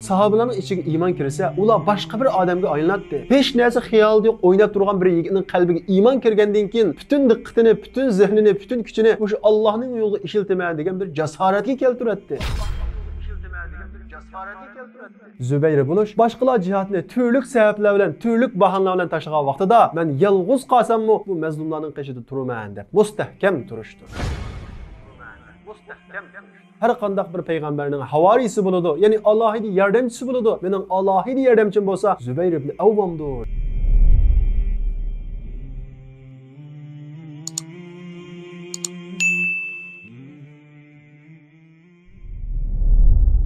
Sahabalarning ichiga iymon kirsa, ular boshqa bir odamga aylanadi. Hech narsa xiyolida yo'q, o'ynab turgan bir yigitning qalbiga iymon kirgandan keyin butun diqqatini, butun zehnini, butun kuchini o'sha Allohning yo'liga ishiltama degan bir jasoratga keltiradi. Zübeyir buluş, başqalar cihatni turli sabablar bilan, turli bahonalar bilan tashlagan vaqtida men yolg'iz qolsammi bu mazlumlarning qishida turaman deb mustahkam turishdir. Her qandaq bir peygamberning havarisi bo'ladi, ya'ni alohida yordamchisi bo'ladi. Mening alohida yordamchim bo'lsa Zübeyir ibn Avvamdir.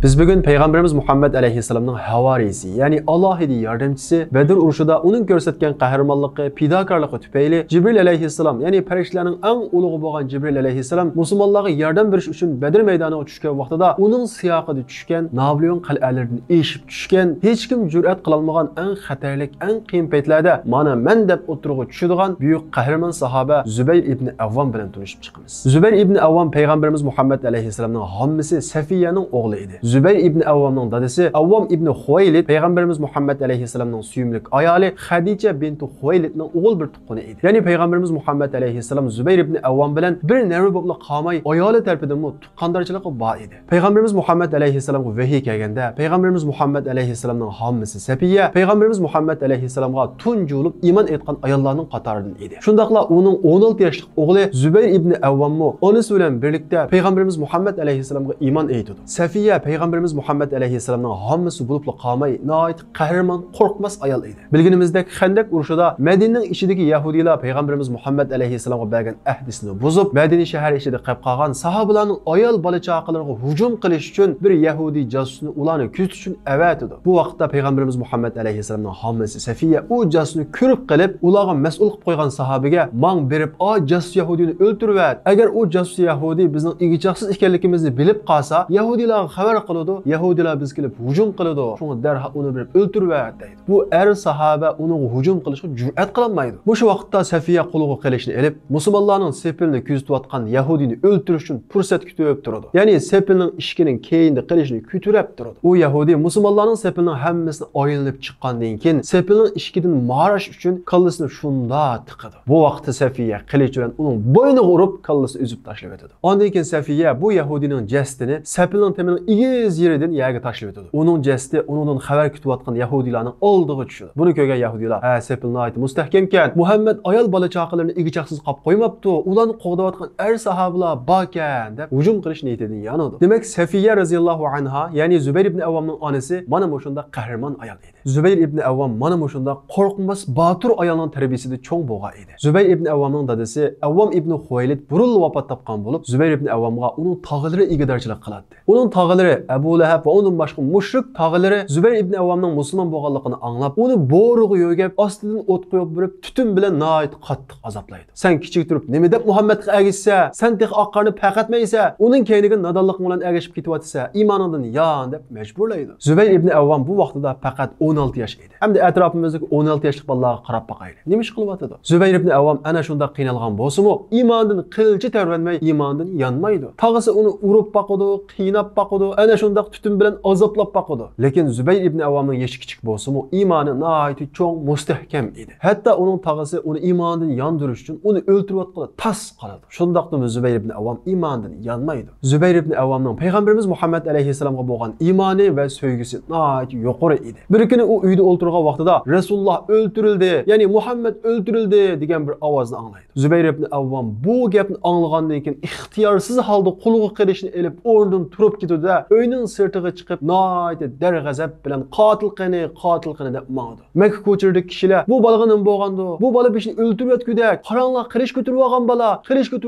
Biz bugün Peygamberimiz Muhammed Aleyhisselam'ın havarisi, yani alohida yordamchisi Bedir urushida uning ko'rsatgan qahramonligi, fidokorligi tufayli Jibril Aleyhisselam, yani farishtalarning eng ulug'i bo'lgan Jibril Aleyhisselam musulmonlarga yordam berish uchun Bedir maydoniga tushgan vaqtida uning siyoqida tushgan Napoleon qal'alaridan eshib tushgan, hech kim jur'at qila olmagan eng xatarlik, eng qiyin paytlarda mana men deb o'tirg'i tushadigan buyuk qahramon sahoba Zübeyir ibn Avvam bilan tanishib chiqamiz. Zübeyir ibn Avvam Peygamberimiz Muhammed Aleyhisselam'ning hammisi Safiyaning o'g'li edi. Zübeyir ibn Avvamning dadasi Avvam ibn Huwaylid Peygamberimiz Muhammed Aleyhisselam'ning suyumlik ayoli Khadija binti Huwaylidning o'g'il bir tuqqani edi. Ya'ni Peygamberimiz Muhammed Aleyhisselam Zübeyir ibn Avvam bilan bir nervi bo'lib qolmay, ayoli tarafidan tuqqandarchiligi bor edi. Peygamberimiz Muhammed Aleyhisselamga vahiy kelganda, Peygamberimiz Muhammed Aleyhisselam'ning hammisi Safiya Peygamberimiz Muhammed Aleyhisselamga tunji bo'lib iymon etgan ayollarning qatoridan edi. Shundaqla uning 16 yoshlik o'g'li Zübeyir ibn Avvammi onasi bilan birlikda Peygamberimiz Muhammed Aleyhisselamga iymon etdi. Safiya Peygamberimiz Muhammed Aleyhisselam'ın hammasi bo'lib qolmay, nihoyat qahramon, qo'rqmas ayol edi. Bilginimizdek Xandaq urushida Madinaning ichidagi Yahudilar Peygamberimiz Muhammed Aleyhisselamga bergan ahdisini buzib, Madina shahar ichida qolib qolgan sahobalarning ayol bola-chaqalariga hujum qilish uchun bir Yahudi jasusni ularni kuzatish uchun avatdi. Bu vaqtda Peygamberimiz Muhammed Aleyhisselam'ın hammasi Safiya u jasusni ko'rib qilib, ularga mas'ul qilib qo'ygan sahobaga "Mang berib, o jasus Yahudini o'ltirib, agar u jasus Yahudi bizning igichaqsiz ekanligimizni bilib qolsa, Yahudilarga xabar qiladi, Yahudilar biz kelib hujum qiladi. Shunga darhol uni berib o'ltirib deydi. Bu er sahaba uni hujum qilishga jur'at qilolmaydi. Bu shu vaqtda Safiya qo'liga qilishni elib, musulmonlarning sepilni kuzatayotgan Yahudini o'ltirish uchun fursat kutib turadi. Ya'ni sepilning ishkining keyinda qilishni kutirib turadi. U Yahudi musulmonlarning sepilning hammasini oyilib chiqqandan keyin sepilning ishkidan marash uchun kallasini shunda tiqadi. Bu vaqtda Safiya qilich bilan uning bo'yniga urib kallasini uzib tashlab etadi. Ondan keyin Safiya bu Yahudining jasadini sepilning temining igiz yeridan yerga tashlab etadi. Uning jasadi uningdan xabar kutayotgan Yahudilarning oldiga tushadi. Buni ko'rgan Yahudilar, "Ha, sepilni ayt mustahkamkan. Muhammad ayol bola-chaqalarini igichaqsiz qolib qo'ymabdi. Ularni qo'g'dayotgan er sahobalar borkan" deb hujum qilish niyatidan yanadi. Demak, Safiya roziyallohu anha, ya'ni Zübeyir ibn Avvamning onasi mana shunda qahramon ayol edi. Zübeyir ibn Avvam mana shunda qo'rqmas, botur ayolning tarbiyasida cho'ng bo'lgan edi. Zübeyir ibn Avvamning dadasi Avvam ibn Huwaylid burun vafot topgan bo'lib, Zübeyir ibn Avvamga uning tog'ilari igidarchilik qiladi. Uning tog'ilari Abu Lahab va undan boshqa mushrik tog'ilari Zübeyir ibn Avvamning musulmon bo'lganligini anglab, uni bo'rug'i yo'gab, ostidan o't qo'yib berib, tutun bilan nihoyat qattiq azoblaydi. Sen kichik turib, nima deb Muhammadga ergishsa, sen tex oqqarni paqatmaysa, uning keyniga nodonlik bilan ergishib ketyapsa, iymoningdan yon deb majburlaydi. Zübeyir ibn Avvam bu vaqtida faqat 16 yosh edi. Hamda atrofimizdagi 16 yoshlik bolalarga qarab boqaylik. Nima ish qilyapti? Zübeyir ibn Avvam ana shunda qiynalgan bo'lsa-mu, iymondan qilchi tarvanmay, iymondan yonmaydi. Tog'isi uni urib boqadi, qiynab boqadi, ana shunda tutun bilan azoblab boqadi. Lekin Zübeyir ibn Avvamning yoshi kichik bo'lsa-mu, iymoni nihoyat cho'ng, mustahkam edi. Hatto uning tog'isi uni iymondan yondirish uchun uni o'ltirayotganda tas qoladi. Shundaqmi Zübeyir ibn Avvam iymondan yonmaydi. Zübeyir ibn Avvamning Peygamberimiz Muhammed Aleyhisselamga bo'lgan iymoni va sevgisi nihoyat yuqori edi. Bir kuni u uyda o'ltirgan vaqtida Rasululloh o'ltirildi, ya'ni Muhammad o'ltirildi degan bir ovozni anglaydi. Zübeyir ibn Avvam bu gapni anglagandan keyin ixtiyorsiz holda qo'liga qilishni elib o'rnidan turib ketdi-da, uyning sirtiga chiqib, nihoyat darg'azab bilan qotil qani deb mangdi. Makka ko'chirdik kishilar, bu bolaga nima bo'lgandi? Bu bola beshni o'ltirib yotgudak, qaranliq qilish ko'tirib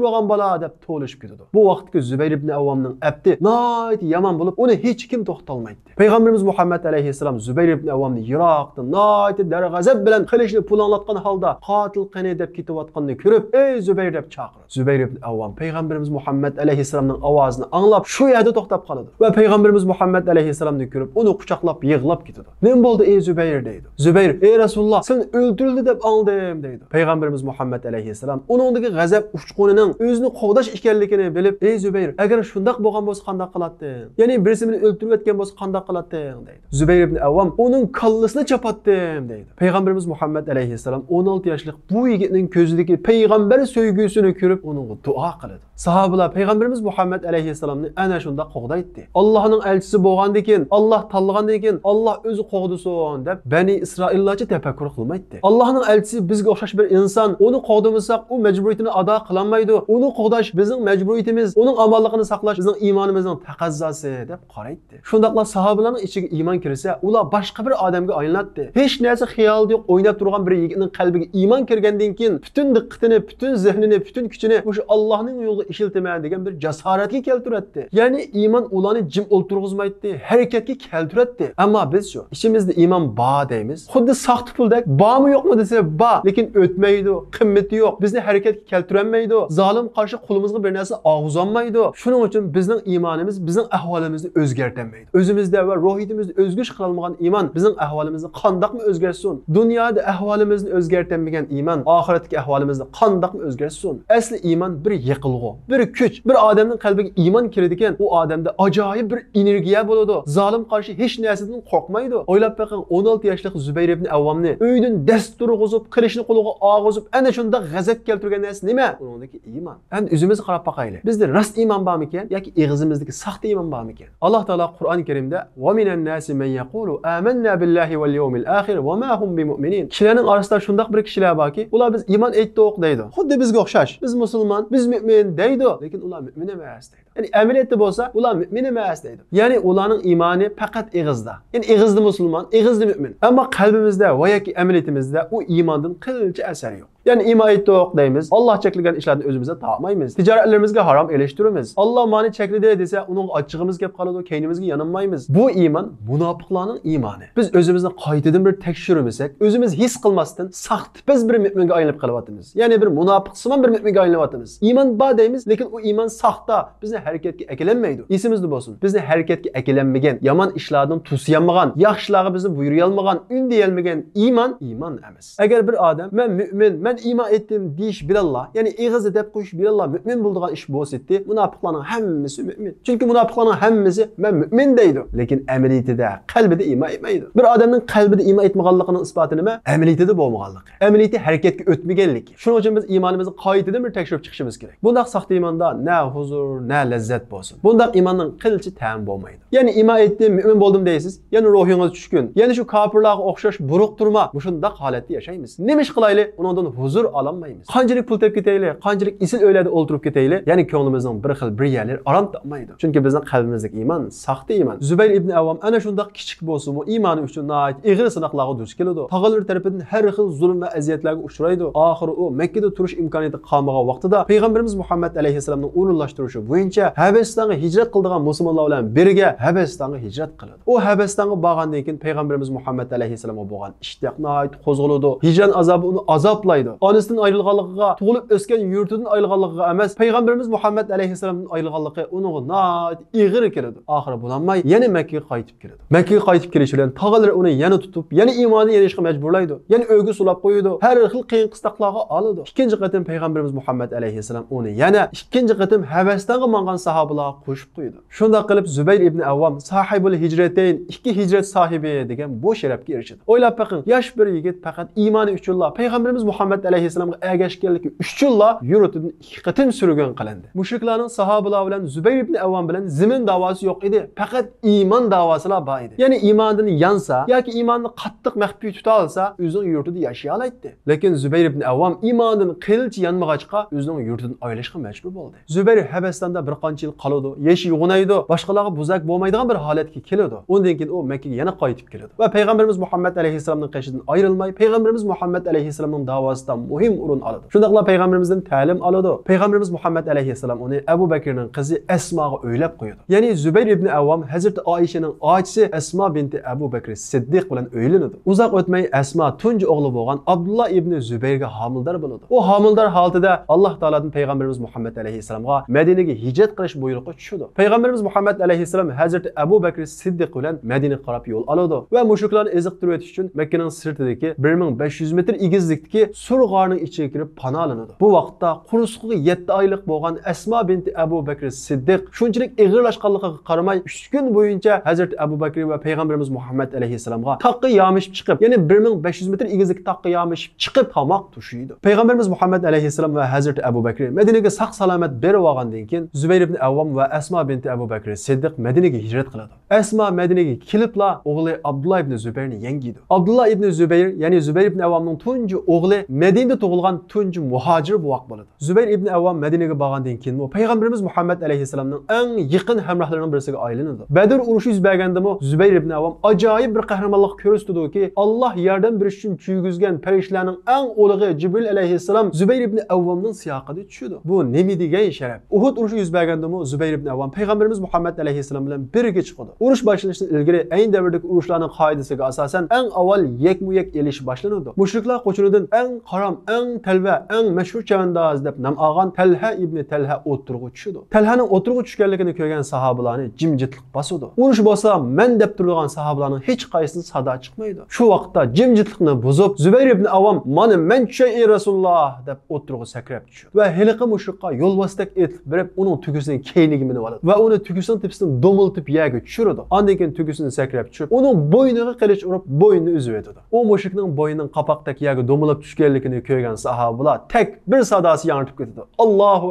olgan bola deb to'lishib ketdi. Bu vaqtda Zübeyir ibn Avvamning abdi nihoyat yomon bo'lib, uni hech kim to'xtalmaydi. Peygamberimiz Muhammed Aleyhisselam Zübeyir ibn Avvamni yiroqdan nihoyat darg'azab bilan qilishni planlatgan holda qotil qani deb ketayotganini ko'rib, "Ey Zübeyir" deb chaqirdi. Zübeyir ibn Avvam Peygamberimiz Muhammed Aleyhisselamning ovozini anglab, shu yerda to'xtab qoldi va Peygamberimiz Muhammed Aleyhisselam'ı görüp onu kucaklap yığılap gidiyordu. Ne oldu ey Zübeyir deydi. Zübeyir ey Resulullah sen öldürüldü dep aldım deydi. Peygamberimiz Muhammed Aleyhisselam onundaki gazap uçqununun özünü qoğdaş ekanligini bilip ey Zübeyir agar şundaq bo'lgan bo'lsa qanday qilatding? Ya'ni birisi meni o'ldirib etgan bo'lsa qanday qilatding deydi. Zübeyir ibn Avvam onun kallasını çapatdım deydi. Peygamberimiz Muhammed Aleyhisselam 16 yaşlık bu yigitning ko'zidagi peygamber söygüsünü görüp onun dua qiladi. Sahabalar Peygamberimiz Muhammed Aleyhisselam'ni ana shunda qo'g'daydi. Allohning elchisi bo'lgandan keyin, Alloh tanlagandan keyin Alloh o'zi qo'g'disin deb Bani İsraillarcha tafakkur qilmaydi. Allohning elchisi bizga o'xshash bir inson, uni qo'g'damasak u majburiyatini ado qilolmaydi. Uni qo'g'dash bizning majburiyatimiz, uning amonligini saqlash bizning iymonimizning taqozosi deb qaraydi. Shundaqla sahabalarning ichiga iymon kirsa, ular boshqa bir odamga aylanadi. Hech narsa xiyolda yo'q, o'ynab turgan bir yigitning qalbiga iymon kirgandan keyin butun diqqatini, butun zehnini, butun kuchini o'sha Allohning yo'liga ishiltiman degan bir jasoratga keltiradi. Ya'ni iymon ularni jim o'ltirg'izmaydi, harakatga keltiradi. Ammo biz shu ishimizda iymon bor deymiz. Xuddi saxta puldek bormi yo'qmi desa bor, lekin o'tmaydi, qimmati yo'q. Bizni harakatga keltirolmaydi. Zolim qarshi qo'limizga bir narsa og'zolmaydi. Shuning uchun bizning iymonimiz bizning ahvolimizni o'zgartirmaydi. O'zimizda va ruhiyatimizda o'zgarish qila olmagan iymon bizning ahvolimizni qandoqmi o'zgarsin? Dunyoda ahvolimizni o'zgartirmagan iymon oxiratdagi ahvolimizni qandoqmi o'zgarsin? Asli iymon bir yiqilg'u, bir kuch, bir odamning qalbiga iymon kiradi ekan, u odamda ajoyib bir energiya bo'ladi. Zolim qarshi hech narsadan qo'rqmaydi. O'ylab baqing 16 yoshli Zübeyir ibn Avvamni uydan dastur g'ozib, qilishni qo'liga og'izib, ana shunda g'azab keltirgan narsa nima? Uningdagi iymon. Endi o'zimizga qarab baqaylik. Bizda rost iymon bormi ekan yoki og'zimizdagi saxta iymon bormi ekan? Alloh taolo Qur'oni Karimda "Va minan nasi men yaqulu amanna billahi val yawmil akhir va ma hum bimu'minin." Kishilarning orasida shundaq bir kishilar borki, ular biz iymon aytdik deydi. Xuddi bizga o'xshash. Biz musulmon, biz mu'min deydi, lekin ular mu'min emas deydi. Ya'ni amaliyotda bo'lsa, ular mu'min emas deydi. Ya'ni ularning iymoni faqat og'izda. Ya'ni og'izda musulmon, og'izda mu'min. Ammo qalbimizda va yoki amaliyatimizda u iymondan qilcha asari yo'q. Yani iman etdik deymiz. Allah çekilgan işlerden özümüze tapmaymiz. Ticaretlerimizge haram eleştirimiz. Allah mani çekildi dese onun açığımız gep kalıdı, keynimizge yanılmaymiz. Bu iman münafıklarning imanı. Biz özümüzde qaytadan bir tekşürümüzsek, özümüz his qilmasdan saxt biz bir müminge aylanıp qalıvatımız. Yani bir münafıqsıman bir müminge aylanıvatımız. İman ba deymiz, lekin o iman saxta. Bizni hareketke ekelenmeydi. İsimizde bolsun. Bizni hareketke ekelenmegen, yaman işlerden tusiyanmagan, yaxşılağı bizni buyuruyalmagan, ündeyelmegen iman emas. Eğer bir adam ben mümin, ben iman ettim deyiş bilallah, yani ağızda dep qo'yish bilallah mümin bo'lgan ish bo'lsa-ti, munofiqlarning hammasi mümin. Chunki munofiqlarning hammasi men mümin deydi, lekin amaliyotida, qalbida iman etmaydi. Bir odamning qalbida iman etmaganligining isboti nima? Amaliyotida bo'lmaganligi. Amaliyoti harakatga o'tmaganligi. Shuning uchun biz iymonimizni qaytadan bir tekshirib chiqishimiz kerak. Bundaq saxta iymonda na huzur, na lazzat bo'lsin. Bundaq iymonning qilchi ta'm bo'lmaydi. Ya'ni iman etdim, mümin bo'ldim deysiz, yana ruhingiz tushkun, yana shu kofirlarga o'xshash buruq turma, shundaq holatda yashaymiz. Nima ish qilaylik? Undan huzur alamaymiz. Qanchalik pul tep ketayli, qanchalik isil o'ylada o'ltirib ketayli, ya'ni ko'nglimizning bir xil bir yerlar aram topmaydi. Chunki bizning qalbimizdagi iymon saxta iymon. Zübeyir ibn Avvam ana shundaq kichik bo'lsa-mu, iymoni uchun ig'ir sinoqlarga duch keladi. Tog'alar tarafidan har xil zulm va aziyatlarga uchraydi. Oxiri u Makkada turish imkoniyati qolmagan vaqtida Payg'ambarimiz Muhammad alayhisalomning o'rinlashtirishi bo'yicha Habasistonga hijrat qilgan musulmonlar bilan birga Habasistonga hijrat qiladi. U Habasistonga borgandan keyin Payg'ambarimiz Muhammad alayhisalomga bo'lgan ishtiyoq nihoyat qo'zg'aladi. Hijrat azobi uni azoblaydi. Onasidan ayrılganlığa, tug'ilib o'sgan yurtidan ayrılganlığa emas, Peygamberimiz Muhammed Aleyhisselam'dan ayrılganlığı onun nəhayət ağır keladi. Axırı bulanmay, yana Məkkəyə qayıtıb keladi. Məkkəyə qayıtıb kelishi bilan tog'alar uni yana tutub, yana iymonni yerishga majburlaydi. Yana o'g'i sulab qo'yadi. Har xil qiyin qistaqlarga oladi. Ikkinchi qatim Peygamberimiz Muhammed Aleyhisselam uni yana ikkinchi qatim Habasistonga mangan sahobalarga qo'shib qo'ydi. Shunda qilib Zübeyir ibn Avvam sahibul hijrateyn, ikki hijrat sahibi degan bu sharafga erishdi. O'ylab baqing, yosh bir yigit faqat iymoni uchun Peygamberimiz Muhammed Aleyhisselamga ergashganligi uchun yurtidan ikki qatim surgun qilindi. Mushriklarning sahobalar bilan Zübeyir ibn Avvam bilan zimin davosi yo'q edi, faqat iymon davosilar bor edi. Ya'ni iymondan yansa yoki iymonni qattiq maxfiy tuta olsa, o'zining yurtida yashay oladi. Lekin Zübeyir ibn Avvam iymondan qilchi yanmag'achqa o'zining yurtidan ayrılishga majbur bo'ldi. Zübeyir Habasistonda bir qancha yil qoladi, yeshi yo'g'inaydi, boshqalarga buzak bo'lmaydigan bir holatga keladi. Undan keyin u Makkaga yana qaytib keladi va Payg'ambarimiz Muhammad alayhisalomning qashidan ayrilmay, Payg'ambarimiz Muhammad alayhisalomning davosida esasda muhim o'rin oladi. Shundaqla payg'ambarimizdan ta'lim oladi. Payg'ambarimiz Muhammad alayhissalom uni Abu Bakrning qizi Asmoga o'ylab qo'yadi. Ya'ni Zubayr ibn Avvam Hazrat Oyshaning ochisi Asmo binti Abu Bakr Siddiq bilan o'ylanadi. Uzoq o'tmay Asmo tunji o'g'li bo'lgan Abdullah ibn Zubayrga homildor bo'ladi. U homildor holatida Alloh taoladan payg'ambarimiz Muhammad alayhissalomga Madinaga hijrat qilish buyrug'i tushdi. Payg'ambarimiz Muhammad alayhissalom Hazrat Abu Bakr Siddiq bilan Madinaga qarab yo'l oladi va mushriklarni eziqtirib o'tish uchun Makkaning sirtidagi 1500 metr egizlikdagi Sur g'orining ichiga kirib panolanadi. Bu vaqtda quruqligiga 7 oylik bo'lgan Asmo binti Abu Bakr Siddiq shunchalik ig'irlashganligiga qaramay 3 kun bo'yincha Hazrat Abu Bakr va payg'ambarimiz Muhammad alayhissalomga taqqa yomishib chiqib, ya'ni 1500 metr egizlik taqqa yomishib chiqib tomoq tushiydi. Payg'ambarimiz Muhammad alayhissalom va Hazrat Abu Bakr Madinaga saq salomat berib olgandan keyin Zubayr ibn Avvam va Asmo binti Abu Bakr Siddiq Madinaga hijrat qiladi. Asmo Madinaga kelibla o'g'li Abdullah ibn Zubayrni yengidi. Abdullah ibn Zubayr, ya'ni Zubayr ibn Avvamning tunji o'g'li Madinada tug'ilgan tunji muhojir buvoq bo'ladi. Zubayr ibn Avvam Madinaga borgandan keyin payg'ambarimiz Muhammad alayhissalomning eng yaqin hamrohlarining birisiga aylanadi. Badr urushi yuz berganda Zubayr ibn Avvam ajoyib bir qahramonlik ko'rsatdiki, Alloh yordam berish uchun cho'ygizgan farishtalarning eng ulug'i Jibril alayhissalom Zubayr ibn Avvamning siyoqida tushdi. Bu nima degan sharaf? Uhud urushi yuz berganda Zubayr ibn Avvam payg'ambarimiz Muhammad alayhissalom bilan birga chiqdi. Urush boshlanishdan ilgari ayni davrdagi urushlarning qoidasiga asosan eng avval yakmu-yak elish boshlanadi. Mushriklar qo'shinidan eng qaram, eng talva, eng mashhur chavandaz deb nom olgan Talha ibn Talha o'tirg'i tushdi. Talhaning o'tirg'i tushganligini ko'rgan sahobalarni jimjitlik bosdi. Urush bo'lsa, men deb turgan sahobalarning hech qaysini sado chiqmaydi. Shu vaqtda jimjitlikni buzib, Zubayr ibn Avvam "Mana men tushay ey Rasululloh" deb o'tirg'i sakrab tushdi. Va hiliqi mushrikqa yo'lbostak etib berib, uning tugisining keyniga minib oladi va uni tugisining tepasidan do'miltib yerga tushirdi. Ondan keyin tugisini sakrab tushib, uning bo'yniga qilich urib, bo'ynini uzib etdi. U mushrikning bo'ynining qapoqdek yerga do'milib tushganligini ko'rgan sahobalar tek bir sadosi yangrab ketdi. Allohu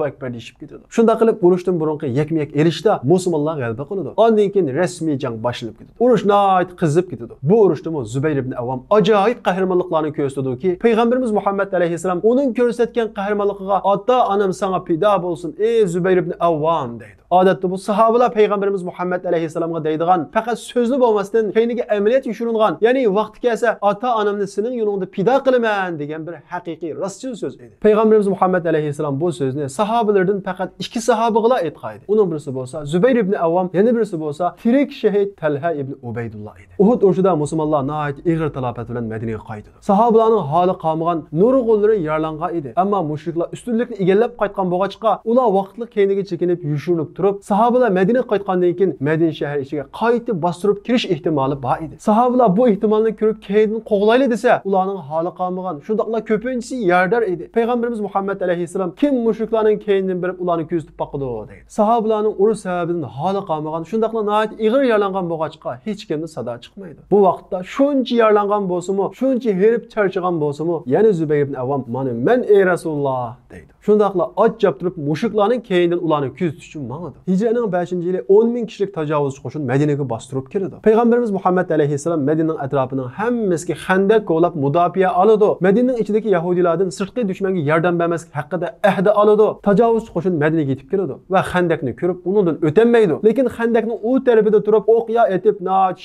akbar deyishib ketdi. Shunda qilib urushdan burungi yakma-yak elishda musulmonlar g'alaba qildi. Ondan keyin rasmiy jang boshlanib ketdi. Urush nihoyat qizib ketdi. Bu urushda Zubayr ibn Avvam ajoyib qahramonliklarni ko'rsatdiki, payg'ambarimiz Muhammad alayhissalom uning ko'rsatgan qahramonligiga "Ota-onam sana fido bo'lsin ey Zubayr ibn Avvam" deydi. Odatda bu sahobalar payg'ambarimiz Muhammad alayhissalomga deydigan faqat so'zni bo'lmasdan keyingi amaliyot yushiringan, ya'ni vaqti kelsa ota-onamni sening yo'lingda fido qilaman degan bir haqiqiy rostchil so'z edi. Payg'ambarimiz Muhammad alayhissalom bu so'zni sahobalardan faqat 2 sahobaga aytgan. Uning birisi bo'lsa Zubayr ibn Avvam, yana birisi bo'lsa tirik shahid Talha ibn Ubaydullah edi. Uhud urushida musulmonlar nihoyat ig'ir talafot bilan Madinaga qaytdi. Sahobalarning holi qolmagan, nurg'unlari yaralangan edi. Ammo mushriklar ustunlikni egallab qaytgan bo'lg'achqa, ular vaqtli keyniga chekinib yushirinib turib, sahobalar Madinaga qaytgandan keyin Madina shahri ichiga qaytib bostirib kirish ehtimoli bor edi. Sahobalar bu ehtimolni ko'rib keyin qo'g'layli desa, ularning holi qolmagan. Shundaqla ko'pinchisi yardar edi. Payg'ambarimiz Muhammad alayhissalom kim mushriklarning keynidan berib ularni ko'zitib boqdi deydi. Sahobalarning urush sababidan holi qolmagan, shundaqla nihoyat ig'ir yaralangan bo'lg'achqa hech kimning sado chiqmaydi. Bu vaqtda shuncha yaralangan bo'lsa-mu, shuncha herib charchagan bo'lsa-mu, yana Zubayr ibn Avvam "Mana men ey Rasululloh" deydi. Shundaqla ot turib mushriklarning keynidan ularni ko'zitish uchun mangdi. Hijraning 5-yili 10 ming kishilik tajovuzchi qo'shin Madinaga bostirib kirdi. Payg'ambarimiz Muhammad alayhissalom Madinaning atrofining hammasiga xandak qo'lab mudofaa oladi. Madinaning ichidagi yahudilardan sirtqi dushmanga yordam bermaslik haqida ahd oladi. Tajovuzchi qo'shin Madinaga yetib keladi va xandakni ko'rib, undan o'tolmaydi. Lekin xandakning u tarafida turib o'qiya etib,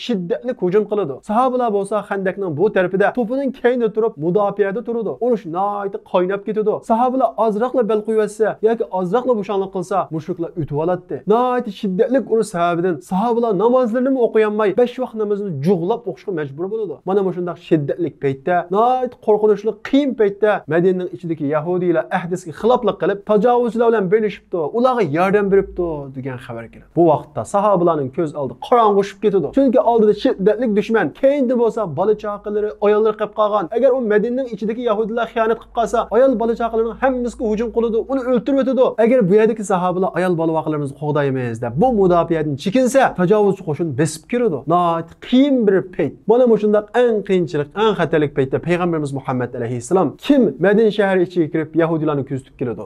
shiddatli hujum qiladi. Sahobalar bo'lsa xandakning bu tarafida to'pining keyinda turib mudofaada turadi. Urush nihoyat qaynab ketadi. Sahobalar ozroqla bel qo'ysa yoki ozroqla bo'shonlik qilsa, mushriklar o'tib oladi. Nihoyat shiddatli urush sababidan sahobalar namozlarini o'qiyanmay 5 vaqt namozini jug'lab o'qishga majbur bo'ladi. Mana shunday shiddatli paytda, nihoyat qo'rqinchli qiyin paytda Madinaning ichidagi yahudiylar ahdisiga xiloflik qilib, tajovuzchilar bilan birlashibdi, ularga yordam beribdi degan xabar keladi. Bu vaqtda sahobalarning ko'z oldi qorong'ushib ketadi. Chunki oldida shiddatli dushman, keyinda bo'lsa bola chaqalari, ayollar qilib qolgan. Agar u Madinaning ichidagi yahudiylar xiyonat qilib qolsa, ayol bola chaqalarining hammasiga hujum qiladi, uni o'ltirib o'tadi. Agar bu yerdagi sahobalar ayol bola vaqtlarimizni qo'g'daymiz deb bu mudofaatdan chekinsa, tajovuzchi qo'shin besib kiradi. Nihoyat qiyin bir payt. Mana shunday eng qiyinchilik, eng xatarli paytda payg'ambarimiz Muhammad alayhissalom kim Madina shahri ichiga kirib yahudiylarni ko'zitib keladi.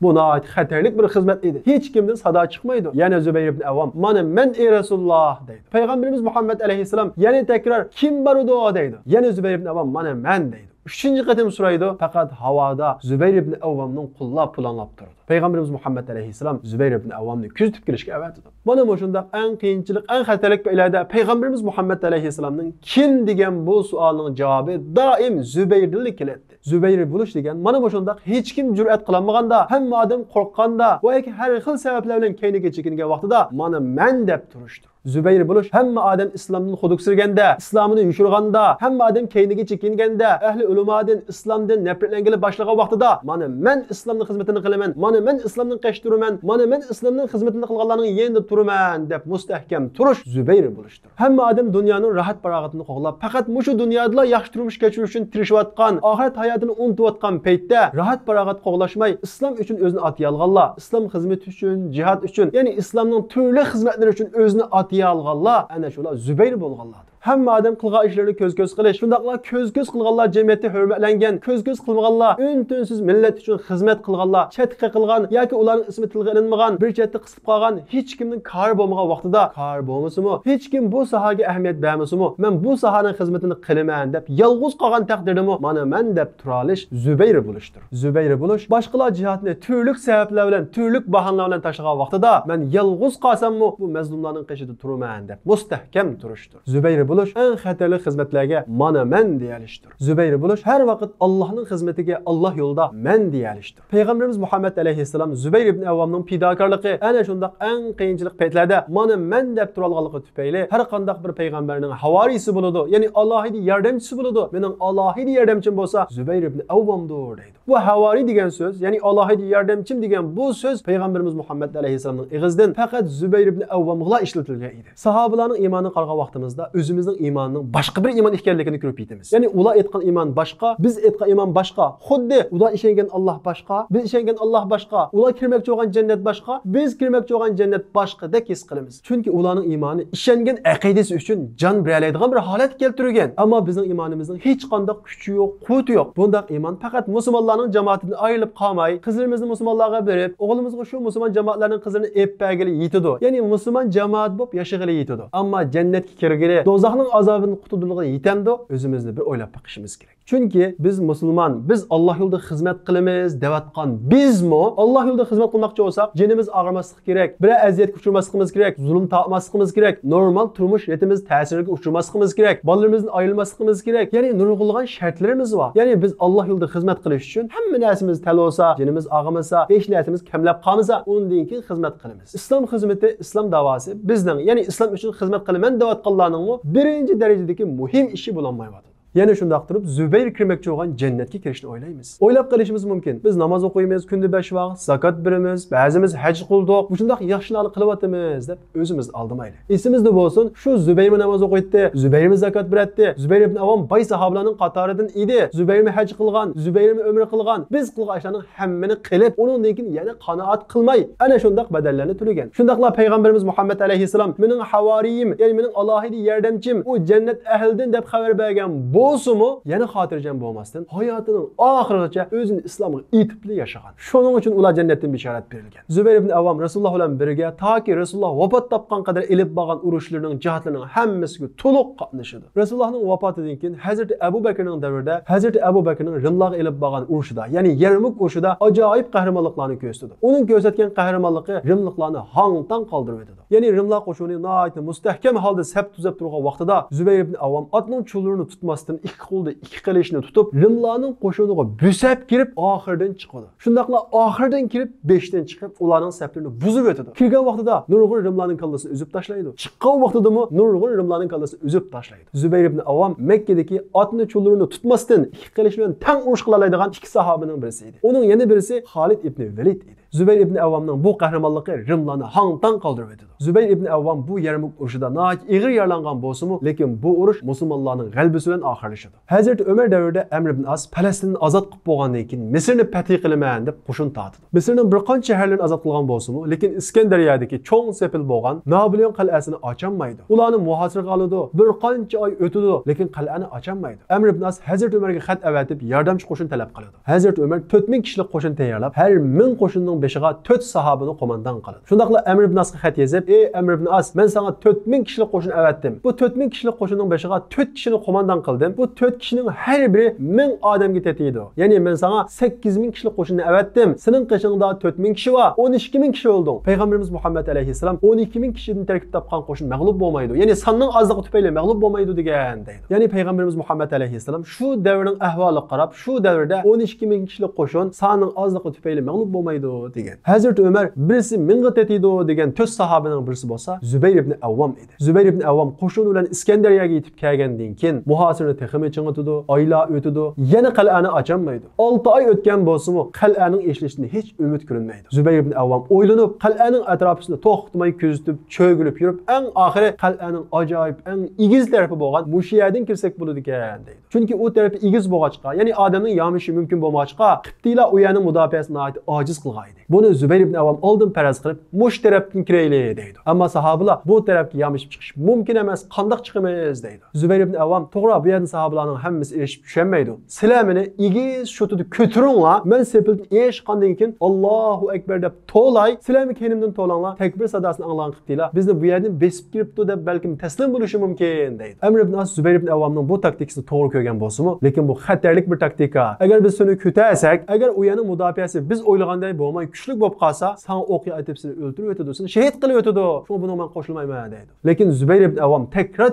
Bu nihoyat xatarlik bir xizmat edi. Hech kimdan sado chiqmaydi. Yana Zubayr ibn Avvam "Mana men ey Rasululloh" deydi. Payg'ambarimiz Muhammad alayhissalom yana takrar "Kim bor edi?" deydi. Yana Zubayr ibn Avvam "Mana men" deydi. 3-qatim so'raydi, faqat havoda Zubayr ibn Avvamning qo'llab pulanlab turdi. Payg'ambarimiz Muhammad alayhissalom Zubayr ibn Avvamni kuzatib kelishga avatdi. Mana shunday eng qiyinchilik, eng xatarlik paytlarda payg'ambarimiz Muhammad alayhissalomning kim degan bu savolning javobi doim Zubayrdan keladi. Zübeyir bo'lish degan mana bu shundaq hech kim jur'at qilolmaganda, hamma odam qo'rqqanda va har xil sabablar bilan keyniga chekingan vaqtida mana men deb turishdir. Zübeyir bo'lish hamma odam islomdan xuduksirganda, islomni yushirganda, hamma odam keyniga chekinganda, ahli ulumodan, islomdan nafratlangani boshlagan vaqtida mana men islomning xizmatini qilaman, mana men islomdan qashturaman, mana men islomning xizmatini qilganlarning yanında turaman deb mustahkam turish Zübeyir bo'lishdir. Hamma odam dunyoning rohat farog'atini qo'g'lab, faqat mushu dunyoda yaxshi turmush kechirish uchun tirishayotgan, oxirat hayotini unutayotgan paytda rohat farog'at qo'g'lashmay, islom uchun o'zini atiyolganlar, islom xizmati uchun, jihad uchun, ya'ni islomning turli xizmatlari uchun o'zini atiyolganlar ana shular Zübeyir bo'lganlardir. Hamma odam qilgan ishlarini ko'z-ko'z qilish, shundaqla ko'z-ko'z qilganlar jamiyatda hurmatlangan, ko'z-ko'z qilmaganlar, un-tunsiz millat uchun xizmat qilganlar, chetqa qilgan yoki ularning ismi tilga ilinmagan, bir chetda qisib qolgan, hech kimning kori bo'lmagan vaqtida, kori bo'lmasimi, hech kim bu sohaga ahamiyat bermasimi, men bu sohaning xizmatini qilaman deb yolg'iz qolgan taqdirdami, mana men deb turalish Zübeyir bo'lishdir. Zübeyir bo'lish boshqalar jihatni turli sabablar bilan, turli bahonalar bilan tashlagan vaqtida, men yolg'iz qolsammi, bu mazlumlarning qishida turaman deb mustahkam turishdir. Zübeyir bo'lish eng xatarli xizmatlarga mana men deyalishdir. Zübeyir bo'lish har vaqt Allohning xizmatiga, Alloh yo'lida men deyalishdir. Payg'ambarimiz Muhammad alayhissalom Zübeyir ibn Avvamning fidokorligi ana shundaq eng qiyinchilik paytlarda mana men deb turalganligi tufayli har qanday bir payg'ambarning havorisi bo'ladi, ya'ni alohida yordamchisi bo'ladi. Mening alohida yordamchim bo'lsa Zübeyir ibn Avvamdir deydi. Bu havori degan so'z, ya'ni alohida yordamchim degan bu so'z payg'ambarimiz Muhammad alayhissalomning og'zidan faqat Zübeyir ibn Avvamga ishlatilgan edi. Sahobalarning iymonini qargan vaqtimizda o'zimizning iymonning boshqa bir iymon ekanligini ko'rib yetamiz. Ya'ni ular aytgan iymon boshqa, biz aytgan iymon boshqa. Xuddi ular ishongan Alloh boshqa, biz ishongan Alloh boshqa. Ular kirmoqchi bo'lgan jannat boshqa, biz kirmoqchi bo'lgan jannat boshqa deb his qilamiz. Chunki ularning iymoni ishongan aqidasi uchun jon beraydigan bir holat keltirgan. Ammo bizning iymonimizning hech qanday kuchi yo'q, quvvati yo'q. Bunday iymon faqat musulmonlarning jamoatidan ayrilib qolmay, qizlarimizni musulmonlarga berib, o'g'limizga shu musulmon jamoatlarning qizlarini epagili yetidi. Ya'ni musulmon jamoat bo'lib yashag'ili yetidi. Ammo jannatga kirgili, do'zaxning azobidan qutulishga yetamdi, o'zimizni bir o'ylab boqishimiz kerak. Chunki biz musulmon, biz Alloh yo'lida xizmat qilamiz devatgan bizmi? Alloh yo'lida xizmat qilmoqchi bo'lsak, jinimiz og'rimasligi kerak, bir aziyatga uchramasligimiz kerak, zulm topmasligimiz kerak, normal turmush ritimiz ta'siriga uchramasligimiz kerak, bolalarimizdan ayrilmasligimiz kerak. Ya'ni nurg'ulg'an shartlarimiz bor. Ya'ni biz Alloh yo'lida xizmat qilish uchun hamma narsamiz talolsa, jinimiz og'rimasa, hech narsamiz kamlab qolmasa, undan keyin xizmat qilamiz. Islom xizmati, islom da'vosi bizning, ya'ni islom uchun xizmat qilaman devatganlarning birinchi darajadagi muhim ishi bo'lolmayapti. Yana shundoq turib Zübeyir kirmoqchi bo'lgan jannatga kirishni o'ylaymiz. O'ylab qilishimiz mumkin. Biz namoz o'qiymiz, kunda 5 vaqt, zakot beramiz, ba'zimiz haj qildik, bu shundoq yaxshilarni qilyapmiz deb o'zimizni aldamaylik. Esimizda bo'lsin, shu Zübeyir namoz o'qiydi, Zübeyir zakot beradi, Zübeyir ibn Avvam bay sahobalarning qatoridan edi, Zübeyir haj qilgan, Zübeyir umra qilgan. Biz qilgan ishlarning hammani qilib, undan keyin yana qanoat qilmay, ana shundoq badallarni to'lagan. Shundoqla payg'ambarimiz Muhammad alayhissalom mening havoriyim, ya'ni mening alohida yordamchim, u jannat ahlidan deb xabar bergan bo'lsa-mu, yana xotirjam bo'lmasdan hayotining oxirigacha o'zini islomga etibli yashagan. Shuning uchun ular jannatdan bishorat berilgan. Zübeyir ibn Avvam Rasululloh bilan birga toki Rasululloh vafot topgan qadar elib bo'lgan urushlarning, jihatlarining hammasiga to'liq qatnashdi. Rasulullohning vafotidan keyin Hazrat Abu Bakrning davrida Hazrat Abu Bakrning Rimlarga elib bo'lgan urushida, ya'ni Yarmuk urushida ajoyib qahramonliklarni ko'rsatdi. Uning ko'rsatgan qahramonligi Rimliklarni hang-tang qoldirib edi. Ya'ni Rimlar qo'shini nihoyat mustahkam holda saf tuzab turgan vaqtida Zübeyir ibn Avvam otning chullurini tutmasdan ikki qo'lda ikki qilishni tutib, Rimlarning qo'shiniga bo'sab kirib, oxirdan chiqadi. Shundaqla oxirdan kirib 5 dan chiqib, ularning saflarini buzib o'tadi. Kirgan vaqtida nurg'un Rimlarning kallasini uzib tashlaydi. Chiqqan vaqtida nurg'un Rimlarning kallasini uzib tashlaydi. Zübeyir ibn Avvam Makkadagi otni chullurini tutmasdan ikki qilish bilan tang urush qila oladigan ikki sahobaning birisi edi. Uning yana birisi Xolid ibn Valid edi. Zübeyir ibn Avvamning bu qahramonligi Rimlarni hang-tang qoldirib o'tadi. Zübeyir ibn Avvam bu Yarmuk urushida nihoyat ig'ir yaralangan bo'lsa-mu, lekin bu urush musulmonlarning g'alabasi bilan oxirlashadi. Hazrat Ömer davrida Amr ibn As Falastinni ozod qilib bo'lgandan keyin Misrni fath qilaman deb qo'shin tortdi. Misrning bir qancha shaharlarini ozod qilgan bo'lsa-mu, lekin Iskandariyadagi cho'ng sepil bo'lgan Napoleon qal'asini ocholmaydi. Ularni muhosiraga oladi. Bir qancha oy o'tadi, lekin qal'ani ocholmaydi. Amr ibn As Hazrat Ömerga xat avatib yordamchi qo'shin talab qiladi. Hazrat Ömer 4000 kishilik qo'shin tayyorlab, har 1000 qo'shinning Alayhisselam'ın beşiğe 4 sahabını komandan kıldı. Şundaqla Emr ibn As'a xat yazıp, ey Emr ibn As, ben sana 4000 kişilik qoşun evettim. Bu 4000 kişilik qoşunun beşiğe 4 kişini komandan kıldım. Bu 4 kişinin her biri 1000 adamga tetiydi. Yani ben sana 8000 kişilik qoşunu evettim. Senin qışında 4000 kişi var. 12000 kişi oldun. Peygamberimiz Muhammed Aleyhisselam 12000 kişinin terkib tapqan qoşun mağlub bolmaydı. Yani sanның azlığı tüpeyle mağlub bolmaydı degan deydi. Yani Peygamberimiz Muhammed Aleyhisselam şu devrinin ahvalı qarab, şu devrde 12000 kişilik qoşun sanның azlığı tüpeyle mağlub bolmaydı degan. Hazreti Ömer birisi 1000ga tetiydi degan 4 sahabenin birisi bolsa Zübeyir ibn Avvam idi. Zübeyir ibn Avvam qoşun bilan İskenderiyaga yetib kelgandan keyin muhasirni texmi chingitdi, oylar o'tidi, yana qal'ani ochanmaydi. 6 oy o'tgan bo'lsa-mu, qal'aning eshilishini hech umid ko'rinmaydi. Zübeyir ibn Avvam o'ylanib, qal'aning atrofini to'xtamay kuzatib, cho'g'ilib yurib, eng oxiri qal'aning ajoyib, eng igiz tarafi bo'lgan mushiyadan kirsak bo'ladi ekan deydi. Chunki u tarafi igiz bo'lg'achqa, ya'ni odamning yomishi mumkin bo'lmag'achqa, qibtiylar u yerning mudofaasini ojiz qilgan edi. Buni Zübeyir ibn Avvam oldin faraz qilib, mush tarafdan kirayli deydi. Ammo sahobalar bu tarafga yomishib chiqish mumkin emas, qandoq chiqamiz deydi. Zübeyir ibn Avvam to'g'ri bu yerning sahobalarning hammasi erishib tushunmaydi. Sizlar meni igiz shotida ko'tiringlar, men sepildim ish qandan keyin Allohu akbar deb to'lay, sizlar kenimdan to'langlar, takbir sadosini anglan qibtiylar. Bizni bu yerdan besib kiribdi deb balkim taslim bo'lishi mumkin deydi. Amr ibn As Zübeyir ibn Avvamning bu taktikasini to'g'ri ko'rgan bo'lsa-mu, lekin bu xatarlik bir taktika. Agar biz shuni ko'tarsak, agar u yerning mudofaasi biz o'ylaganday bo'lmay kuchli bo'lib qolsa, sen o'qiy aytib seni o'ldirib o'tadi, seni shahid qilib o'tadi. Shunga buni men qo'shilmayman deydi. Lekin Zübeyir ibn Avvam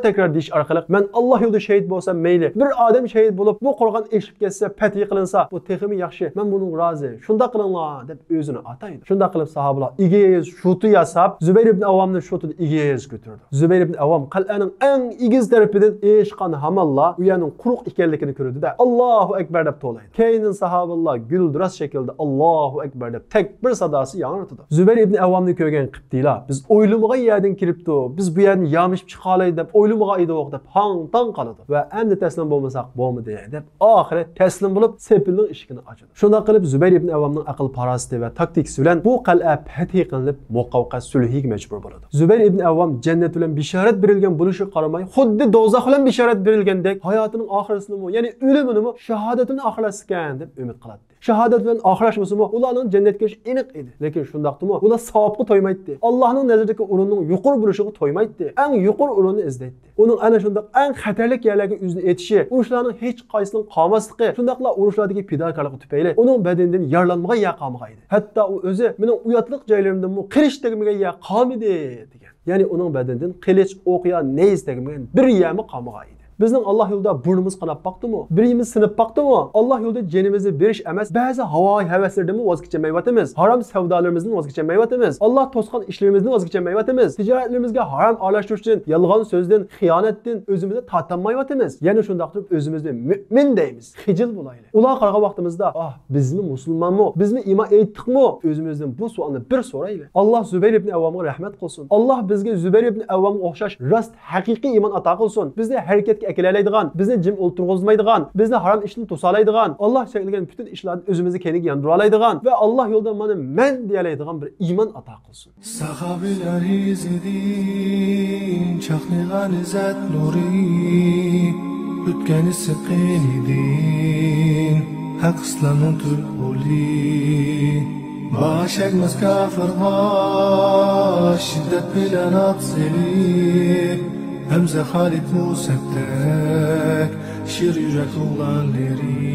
tekrar deyish orqali men Alloh yo'lida shahid bo'lsam mayli, bir odam shahid bo'lib bu qo'rg'on eshib ketsa, pati qilinsa, bu texmi yaxshi. Men buning rozi. Shunda qilinglar deb o'zini ataydi. Shunda qilib sahobalar igiz shuti yasab, Zübeyir ibn Avvamni shutida igiz ko'tardi. Zübeyir ibn Avvam qal'aning eng igiz tarafidan eshqan hamalla u yerning quruq ekanligini ko'rdi-da, Allohu akbar deb to'laydi. Keyin sahobalar guldiras shaklda Allohu akbar deb takbir sadosi yangradi. Zübeyir ibn Avvamni ko'rgan qibtiylar, biz o'ylamagan yerdan kiribdi, biz bu yerni yamishib chiqolay deb o'ylamagan edik deb hang-tang qoladi va endi taslim bo'lmasak bo'lmadi deb oxiri taslim bo'lib sepilning eshigini ochadi. Shunday qilib Zübeyir ibn Avvamning aql parosati va taktikasi bilan bu qal'a fath qilinib muqavqa sulhiga majbur bo'ladi. Zübeyir ibn Avvam jannat bilan bishorat berilgan bo'lishiga qaramay, xuddi do'zax bilan bishorat berilgandek hayotining oxirisini, ya'ni o'limini, shahodatini oxirlashgan deb umid qiladi. Shahodat bilan oxirlashmasa-mu, ularning jannatga kirish aniq edi. Lekin shundaqdimi, ular savobga to'ymaydi. Allohning nazardagi o'rinning yuqori bo'lishiga to'ymaydi. Eng yuqori o'rinni izlaydi. Uning ana shundaq eng xatarli yerlarga o'zini etishi, urushlarning hech qaysining qolmasligi, shundaqla urushlardagi fidokorligi tufayli uning badanidan yaralanmagan yer qolmagan edi. Hatto u o'zi mening uyatliq joylarimdan qilich tegmagan yer qolmadi degan. Ya'ni uning badanidan qilich, o'q yo neyz tegmagan bir yermi qolmagan edi. Bizning Alloh yo'lida burnimiz qanab baqdimi? Birimiz sinib baqdimi? Alloh yo'lida jinimizni berish emas, ba'zi havoyi havaslardan voz kechmayotimiz. Harom savdolarimizdan voz kechmayotimiz. Alloh to'sqan ishlarimizdan voz kechmayotimiz. Tijoratlarimizga harom aralashtirishdan, yolg'on so'zdan, xiyonatdan o'zimizni tortmayotimiz. Yana shunday qilib o'zimizni mu'min deymiz. Xijil bo'laylik. Ular qarg'a vaqtimizda, bizmi musulmonmi? Bizmi iymon etdikmi? O'zimizdan bu savolni bir so'raylik. Alloh Zübeyir ibn Avvamga rahmat qilsin. Alloh bizga Zübeyir ibn Avvamga o'xshash rost haqiqiy iymon ato qilsin. Bizni harakat ekilaydigan, bizni jim o'ltirg'izmaydigan, bizni harom ishni to'salaydigan, Alloh cheklagan bütün ishlarni o'zimizga keniga yandiralaydigan va Alloh yo'lida meni men deyalaydigan bir iymon ato qilsin. Sahobalar izidin, chaqnagan izzat nuri, o'tgan siqin idin, haq islomning tulquli. Başakmaz kafirlar, şiddet bilen atseli. Hamza Halit Musaddak, şir yücek oğlanları.